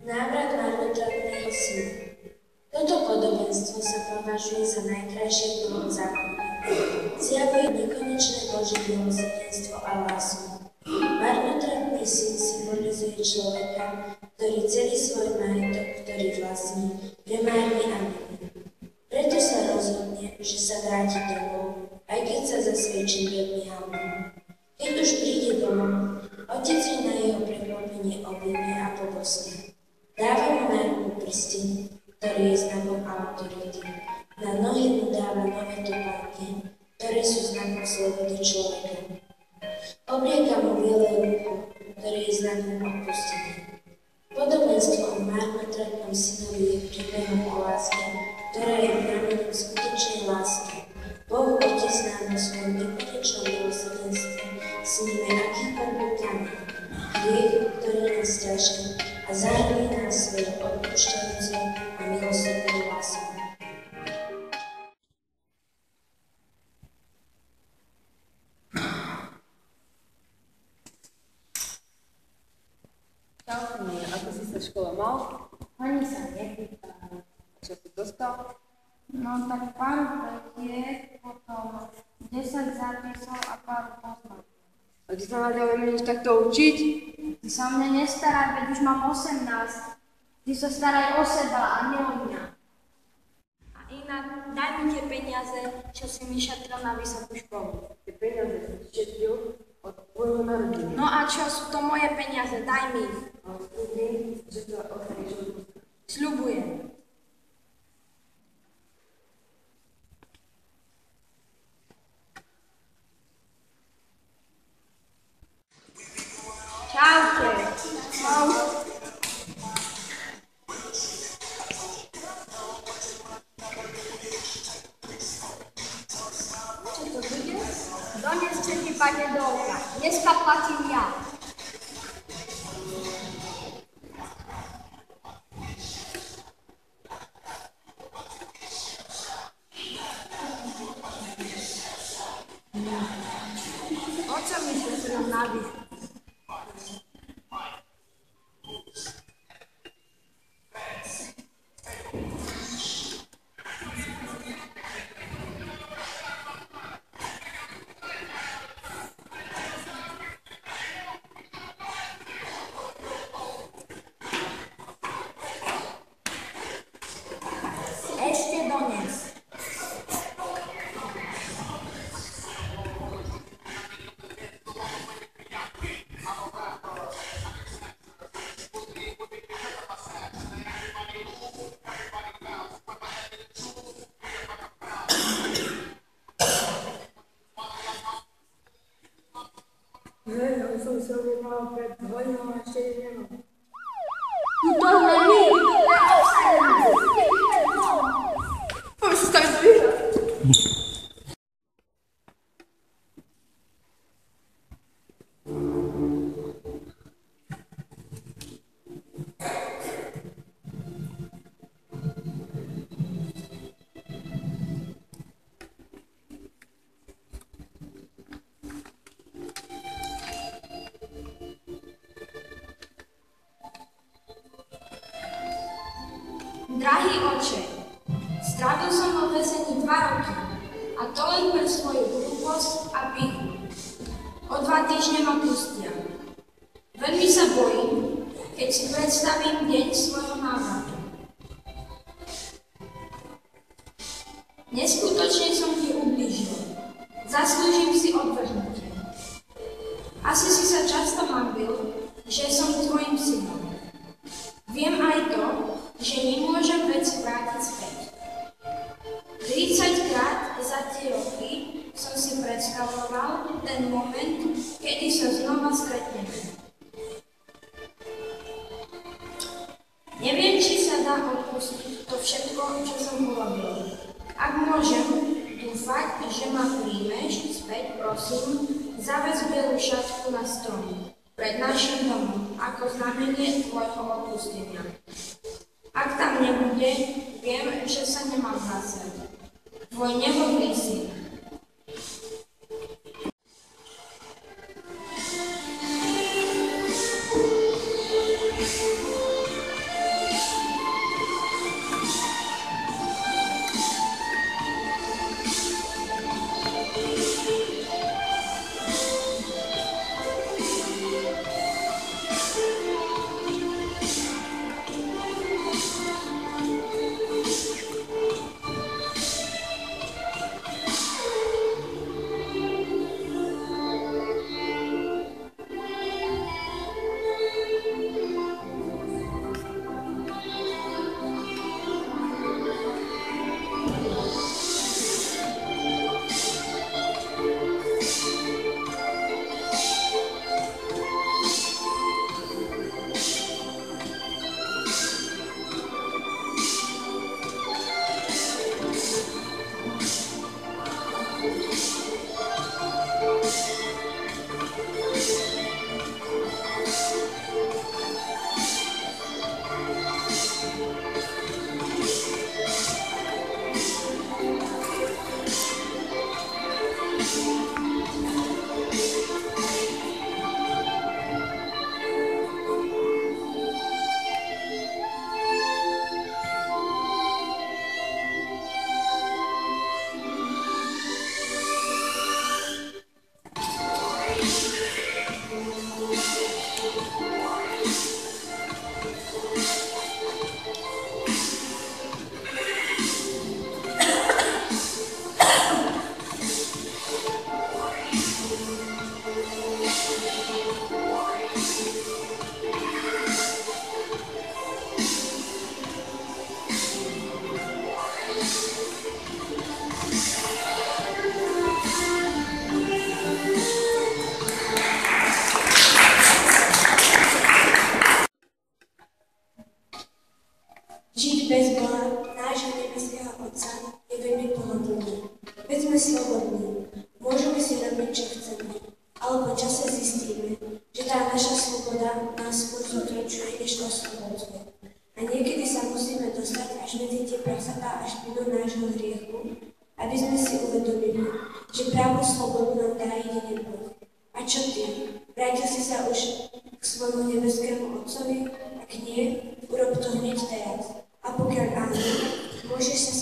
Návrat marnotratného syna. Toto podobenstvo sa považuje za najkrajšie v Novom zákone. Zjavuje nekonečné Božie milosrdenstvo a lásku. Marnotratný syn symbolizuje človeka, ktorý celý svoj majetok, ktorý vlastní, premárni a milí. Preto sa rozhodne, že sa vráti domov, aj keď sa zasvedčí veľmi hanbou. Keď už príde domov, otec ho na jeho prekvapenie objíme a pobosne. Dáva mu na ruku prsteň, ktorý je znakom autority. Na nohy mu dáva nové topánky, ktoré sú znakom slobody človeka. Oblieka mu biele rucho, ktoré je znakom odpustenia. Podobenstvo o marnotratnom synovi je príbehom o láske, ktorá je pramenom skutočnej lásky. Boh Otec nám vo svojom nekonečnom milosrdenstve sníme akýkoľvek kameň, hriech, ktorý nás ťaží, a zahrnie nás svojou odpúšťajúcou a milosrdnou láskou. Čau, ako si sa škola mal? Ani sa nepýta. Čo si dostal? No tak pár vetiek, potom 10 zápisov a pár poznámok. A ty sa naďalej meníš takto učiť? Ty sa o mňa nestaraj, veď už mám 18. Ty sa staraj o seba a nie o mňa. A inak, daj mi tie peniaze, čo si mi šetril na vysokú školu. Tie peniaze som ti šetril od tvojho narodenia. No a čo, sú to moje peniaze, daj mi ich. A sľubujem, že to odchádiš od mňa. Sľubujem. Čaute. Čau. Čo to bude? Doneste mi pane do oka. Dneska platím ja. Oco mi sa sram nadýchnu. Ešte dones. Ja som sa objednal pred hodinou a ešte ich nemám. Tuto není. Poď sa tam zdvíhať. Drahý oče, strávil som vo väzení 2 roky a to len pre svoju hlúposť a pýchu. O 2 týždne ma pustia. Veľmi sa bojím, keď si predstavím deň svojho návratu. Neskutočne som ti ublížil. Zaslúžim si odvrhnutie. Asi si sa často hanbil, že som tvojim synom. Viem aj to, že nemôžem veci vrátiť späť. 30-krát za tie roky som si predstavoval ten moment, kedy sa znova stretneme. Neviem, či sa dá odpustiť to všetko, čo som urobil. Ak môžem dúfať, že ma príjmeš späť, prosím, zavez bielu šatku na strom pred našim domom ako znamenie tvojho odpustenia. Ak tam nebude, viem, že sa nemám vrácať. Tvoj nehodný syn. Veď sme slobodní, môžeme si robiť, čo chceme, ale po čase zistíme, že tá naša sloboda nás skôr zotročuje, než oslobodzuje. A niekedy sa musíme dostať až medzi tie prasatá a špinu nášho hriechu, aby sme si uvedomili, že právo slobodu nám dá jedine Boh. A čo ty? Vrátil si sa už k svojmu nebeskému Otcovi? Ak nie, urob to hneď teraz. A pokiaľ áno, môžeš sa